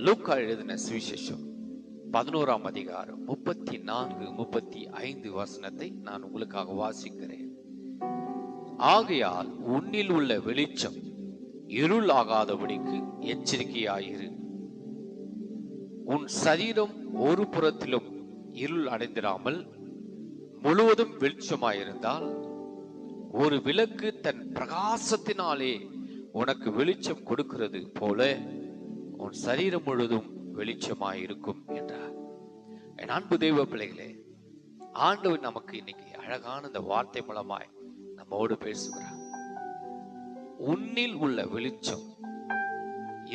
லூக்கா எழுதின சுவிசேஷம் 11ஆம் அதிகாரம் 34-35 வசனத்தை நான் உங்களுக்காக வாசிக்கிறேன். ஆகையால் உன்னில் உள்ள வெளிச்சம் இருள் ஆகாதபடிக்கு எச்சரிக்கையாயிரு. உன் சரீரம் ஒரு புறத்திலும் இருள் அடைந்திராமல் முழுவதும் வெளிச்சமாயிருந்தால், ஒரு விளக்கு தன் பிரகாசத்தினாலே உனக்கு வெளிச்சம் கொடுக்கிறது போல உன் சரீரம் முழுவதும் வெளிச்சமாயிருக்கும் என்றார். என் அன்பு தெய்வ பிள்ளைகளே, ஆண்டவர் நமக்கு இன்னைக்கு அழகான இந்த வார்த்தை மூலமாய் நம்மோடு பேசுகிறார். உன்னில் உள்ள வெளிச்சம்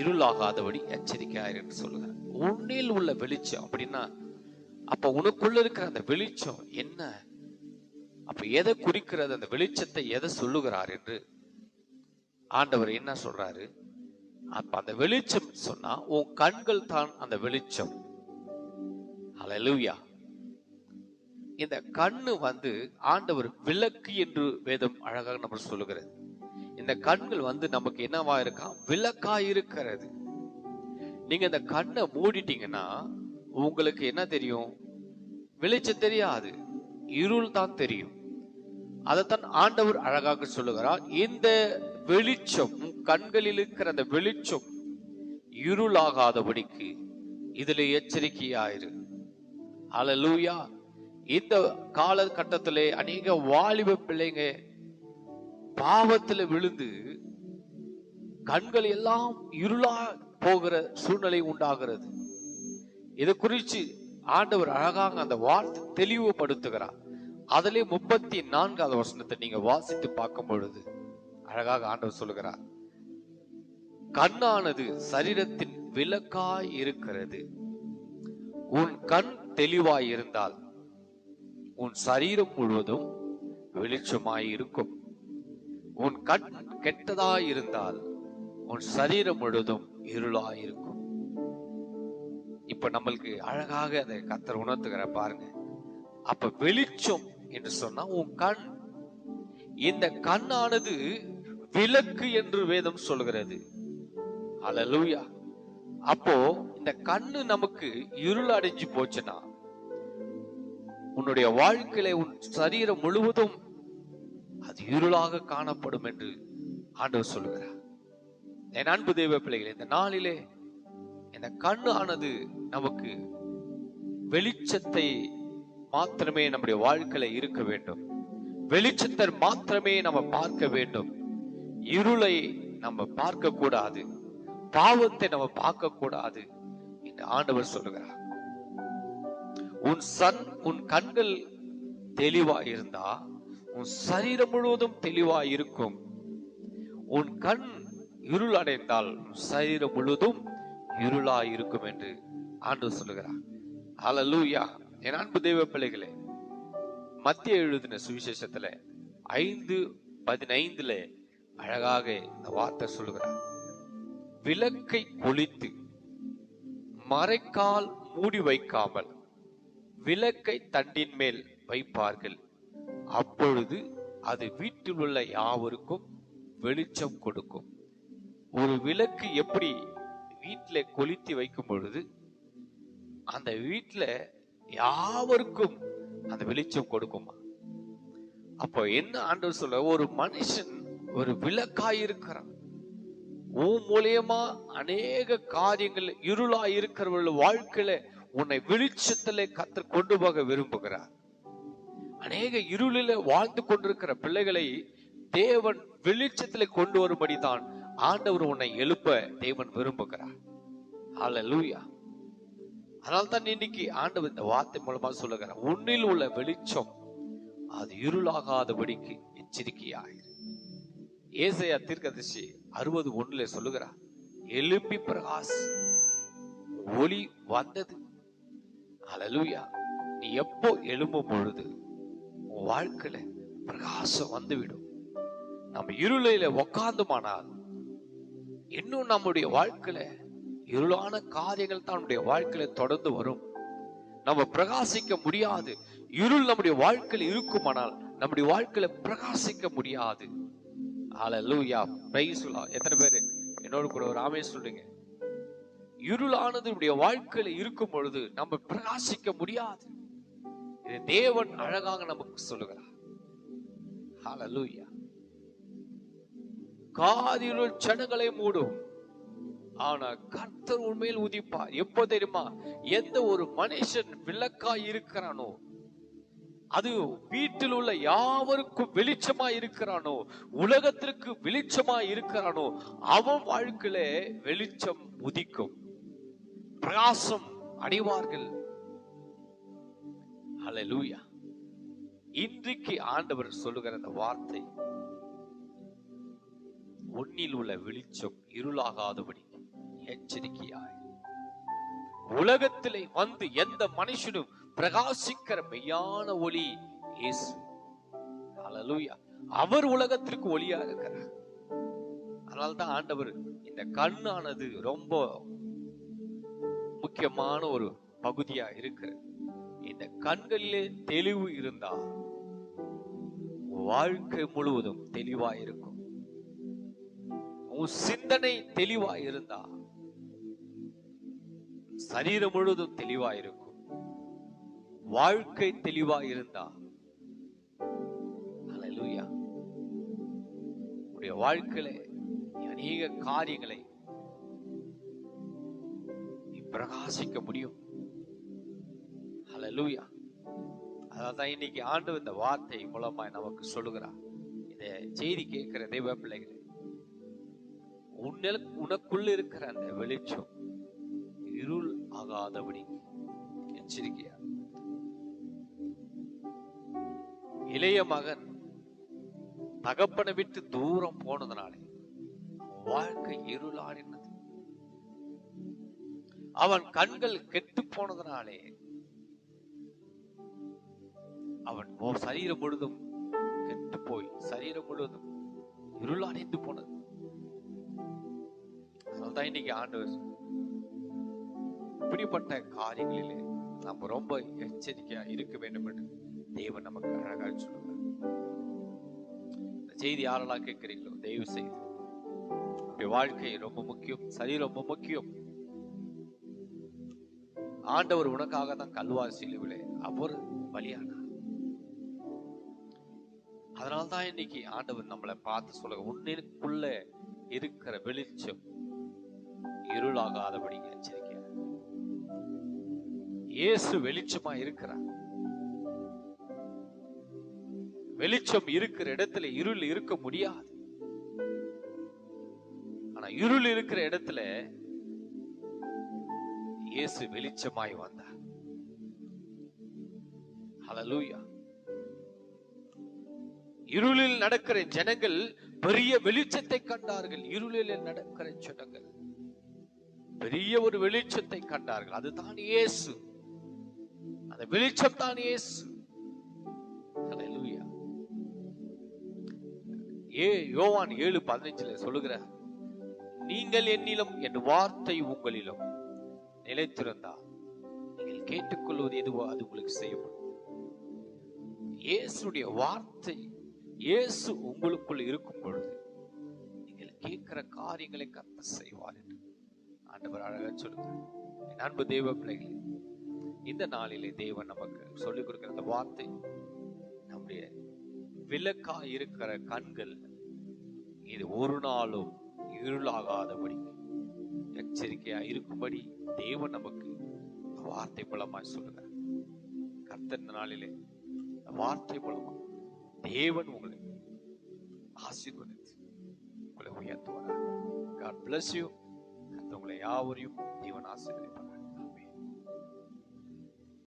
இருளாகாதபடி எச்சரிக்கையாயிரு என்று சொல்லுகிறார். உன்னில் உள்ள வெளிச்சம் அப்படின்னா, அப்ப உனக்குள்ள இருக்கிற அந்த வெளிச்சம் என்ன? அப்ப எதை குறிக்கிறது? அந்த வெளிச்சத்தை எதை சொல்லுகிறார் என்று ஆண்டவர் என்ன சொல்றாரு? அப்ப அந்த வெளிச்சம் சொன்னா உன் கண்கள் தான் அந்த வெளிச்சம். ஹல்லேலூயா. இந்த கண்ணு ஆண்டவர் விளக்கு என்று வேதம் அழகாக நம்ம சொல்லுகிறது. இந்த கண்கள் நமக்கு என்னவா இருக்கா? விளக்கா இருக்கிறது. நீங்க இந்த கண்ணை மூடிட்டீங்கன்னா உங்களுக்கு என்ன தெரியும்? வெளிச்சம் தெரியாது, இருள் தான் தெரியும். அதைத்தான் ஆண்டவர் அழகாக சொல்லுகிறார். இந்த வெளிச்சம், கண்களில் இருக்கிற அந்த வெளிச்சம் இருளாகாதபடிக்கு இதுல எச்சரிக்கையாயிரு. ஹல்லேலூயா. இந்த காலகட்டத்திலே அநேக வாலிப பிள்ளைங்க பாவத்துல விழுந்து கண்கள் எல்லாம் இருளா போகிற சூழ்நிலை உண்டாகிறது. இதை குறித்து ஆண்டவர் அழகாக அந்த வார்த்தை தெளிவுபடுத்துகிறார். அதிலே 34வது வசனத்தை நீங்க வாசித்து பார்க்கும் பொழுது அழகாக ஆண்டவர் சொல்லுகிறார், கண்ணானது சரீரத்தின் விளக்காய் இருக்கிறது. உன் கண் தெளிவாய் இருந்தால் உன் சரீரம் முழுவதும் வெளிச்சமாய் இருக்கும். உன் கண் கெட்டதாய் இருந்தால் உன் சரீரம் முழுவதும் இருளாய் இருக்கும். இப்ப நம்மளுக்கு அழகாக அதை கர்த்தர் உணர்த்துகிற பாருங்க. அப்ப வெளிச்சம் என்று சொன்னா உன் கண். இந்த கண்ணானது விளக்கு என்று வேதம் சொல்கிறது. ஹல்லேலூயா. அப்போ இந்த கண்ணு நமக்கு இருள் அடைஞ்சு போச்சுன்னா உன்னுடைய வாழ்க்கையில உன் சரீரம் முழுவதும் அது இருளாக காணப்படும் என்று ஆண்டவர் சொல்கிறார். என் அன்பு தெய்வ பிள்ளைகளே, இந்த நாளிலே இந்த கண்ணு ஆனது நமக்கு வெளிச்சத்தை மாத்திரமே நம்முடைய வாழ்க்கையில இருக்க வேண்டும். வெளிச்சத்தை மாத்திரமே நம்ம பார்க்க வேண்டும். இருளை நம்ம பார்க்க கூடாது, பாவத்தை நம்ம பார்க்க கூடாது என்று ஆண்டவர் சொல்லுகிறார். உன் கண்கள் தெளிவா இருந்தா உன் சரீரம் முழுவதும் தெளிவா இருக்கும். உன் கண் இருள் அடைந்தால் உன் சரீரம் முழுவதும் இருளா இருக்கும் என்று ஆண்டவர் சொல்லுகிறார். ஹல்லேலூயா. என் அன்பு தெய்வ பிள்ளைகளே, மத்திய எழுதின சுவிசேஷத்துல 5:15 அழகாக இந்த வார்த்தை சொல்லுகிறார். விளக்கை கொளுத்தி மறைக்கால் மூடி வைக்காமல் விளக்கை தண்டின் மேல் வைப்பார்கள். அப்பொழுது அது வீட்டில் உள்ள யாவருக்கும் வெளிச்சம் கொடுக்கும். ஒரு விளக்கு எப்படி வீட்டுல கொளுத்தி வைக்கும் பொழுது அந்த வீட்டுல யாவருக்கும் அந்த வெளிச்சம் கொடுக்குமா? அப்போ என்ன ஆண்டவர் சொல்ல, ஒரு மனுஷன் ஒரு விளக்காய் இருக்கிறான். உன் மூலியமா அநேக காரியங்கள் இருளா இருக்கிறவர்கள் வாழ்க்கையில உன்னை வெளிச்சத்திலே கர்த்தர் கொண்டு போக விரும்புகிறார். அநேக இருளில வாழ்ந்து கொண்டிருக்கிற பிள்ளைகளை தேவன் வெளிச்சத்திலே கொண்டு வரும்படிதான் ஆண்டவர் உன்னை எழுப்ப தேவன் விரும்புகிறார். ஹல்லேலூயா. அதனால்தான் இன்னைக்கு ஆண்டவர் இந்த வார்த்தை மூலமா சொல்லுகிறார், உன்னில் உள்ள வெளிச்சம் அது இருளாகாதபடிக்கு எச்சரிக்கையாயிரு. ஏசாயா தீர்க்கதரிசி 60:1 சொல்லுகிறார், எழும்பி பிரகாஷ், ஒளி வந்தது. ஹல்லேலூயா. நீ எப்போ எழும்பும் பொழுது உன் வாழ்க்கையில பிரகாசம் வந்துவிடும். நம்ம இருளையில உக்காந்துமானால் இன்னும் நம்முடைய வாழ்க்கையில இருளான காரியங்கள் தான் நம்முடைய வாழ்க்கையில தொடர்ந்து வரும். நம்ம பிரகாசிக்க முடியாது. இருள் நம்முடைய வாழ்க்கையில் இருக்குமானால் நம்முடைய வாழ்க்கையில பிரகாசிக்க முடியாது. ஹல்லேலூயா. Praise the Lord. எத்தனை பேர் என்னோடு கூட ஒரு ஆமென் சொல்லுங்க? இருளானது நம்முடைய வாழ்க்கையில இருக்கும் பொழுது நம்ம பிரகாசிக்க முடியாது. இது தேவன் அழகாக நமக்கு சொல்லுகிறார். ஹல்லேலூயா. காரிருள் ஜனங்களை மூடும், ஆனா கர்த்தர் உண்மையில் உதிப்பார். எப்போ தெரியுமா? எந்த ஒரு மனுஷன் விளக்காய் இருக்கிறானோ, அது வீட்டில் உள்ள யாவருக்கும் வெளிச்சமா இருக்கிறானோ, உலகத்திற்கு வெளிச்சமா இருக்கிறானோ, அவன் வாழ்க்கையில வெளிச்சம் உதிக்கும், பிரகாசம் அடைவார்கள். ஹல்லேலூயா. இன்றைக்கு ஆண்டவர் சொல்லுகிற அந்த வார்த்தை, உன்னில் உள்ள வெளிச்சம் இருளாகாதபடி எச்சரிக்கையாய். உலகத்திலே வந்து எந்த மனுஷனும் பிரகாசிக்கிற மெய்யான ஒளி இயேசு. ஹல்லேலூயா. அவர் உலகத்திற்கு ஒளியா இருக்கிறார். அதனால்தான் ஆண்டவர் இந்த கண்ணானது ரொம்ப முக்கியமான ஒரு பகுதியா இருக்கிறது. இந்த கண்களிலே தெளிவு இருந்தா வாழ்க்கை முழுவதும் தெளிவாயிருக்கும். உன் சிந்தனை தெளிவாயிருந்தா சரீரம் முழுவதும் தெளிவாயிருக்கும். வாழ்க்கை தெளிவாயிருந்தா, ஹல்லேலூயா, உன்னுடைய வாழ்க்கையில அநேக காரியங்களை நீ பிரகாசிக்க முடியும். ஹல்லேலூயா. அதான் இன்னைக்கு ஆண்டவர் இந்த வார்த்தை மூலமா நமக்கு சொல்லுகிறார். இந்த செய்தி கேட்கிற தெய்வ பிள்ளைகளே, உனக்குள்ள இருக்கிற அந்த வெளிச்சம் இருள் ஆகாதபடி எச்சரிக்கையா. இளைய மகன் தகப்பனை விட்டு தூரம் போனதுனாலே வாழ்க்கை இருளாடினது. அவன் கண்கள் கெட்டு போனதுனாலே அவன் சரீரம் முழுதும் கெட்டு போய் சரீரம் முழுவதும் இருளடைந்து போனது. அதனால்தான் இன்னைக்கு ஆண்டவர் இப்படிப்பட்ட காரியங்களிலே நாம் ரொம்ப எச்சரிக்கையா இருக்க வேண்டும் என்று தேவன் நமக்கு அழகாக சொல்லுவார். இந்த செய்தி யாரெல்லாம் கேட்கிறீங்களோ தயவு செய்து, வாழ்க்கை ரொம்ப முக்கியம், சரி ரொம்ப முக்கியம். ஆண்டவர் உனக்காக தான் கல்வாரி சிலுவையிலே அவர் பலியானார். அதனால்தான் இன்னைக்கு ஆண்டவர் நம்மளை பார்த்து சொல்ல, உன்னுக்குள்ள இருக்கிற வெளிச்சம் இருளாகாதபடி எச்சரிக்கை. இயேசு வெளிச்சமா இருக்கிறார். வெளிச்சம் இருக்கிற இடத்துல இருள் இருக்க முடியாது. ஆனா இருள் இருக்கிற இடத்துல இயேசு வெளிச்சமாய் வந்தார். ஹல்லேலூயா. இருளில் நடக்கிற ஜனங்கள் பெரிய வெளிச்சத்தை கண்டார்கள். இருளில் நடக்கிற ஜனங்கள் பெரிய ஒரு வெளிச்சத்தை கண்டார்கள். அதுதான் இயேசு. அந்த வெளிச்சம் தான் இயேசு. ஹல்லேலூயா. யோவான் 7:15 சொல்லுகிறார், நீங்கள் என்னிலும் என் வார்த்தை உங்களிலும் நிலைத்திருந்தால் நீங்கள் கேட்டுக்கொள்வது எதுவோ அது உங்களுக்கு செய்யப்படும். இயேசுடைய வார்த்தை, இயேசு உங்களுக்குள் இருக்கும் பொழுது நீங்கள் கேட்கிற காரியங்களை கர்த்தர் செய்வார் என்று ஆண்டவர் அழகாக சொல்லுகிறார். என் அன்பு தேவ பிள்ளைகளே, இந்த நாளிலே தேவன் நமக்கு சொல்லிக் கொடுக்கிற அந்த வார்த்தை, நம்முடைய விளக்கா இருக்கிற கண்கள் இது ஒரு நாளும் இருளாகாதபடி எச்சரிக்கையா இருக்கும்படி தேவன் நமக்கு வார்த்தை மூலமாய் சொல்லுகிறார். கர்த்தர் இந்த நாளிலே வார்த்தை மூலமா தேவன் உங்களை ஆசீர்வதித்து உங்களை உயர்த்துவார். God bless you. கர்த்தர் உங்களை யாவரையும் தேவன் ஆசீர்வதிப்பார்.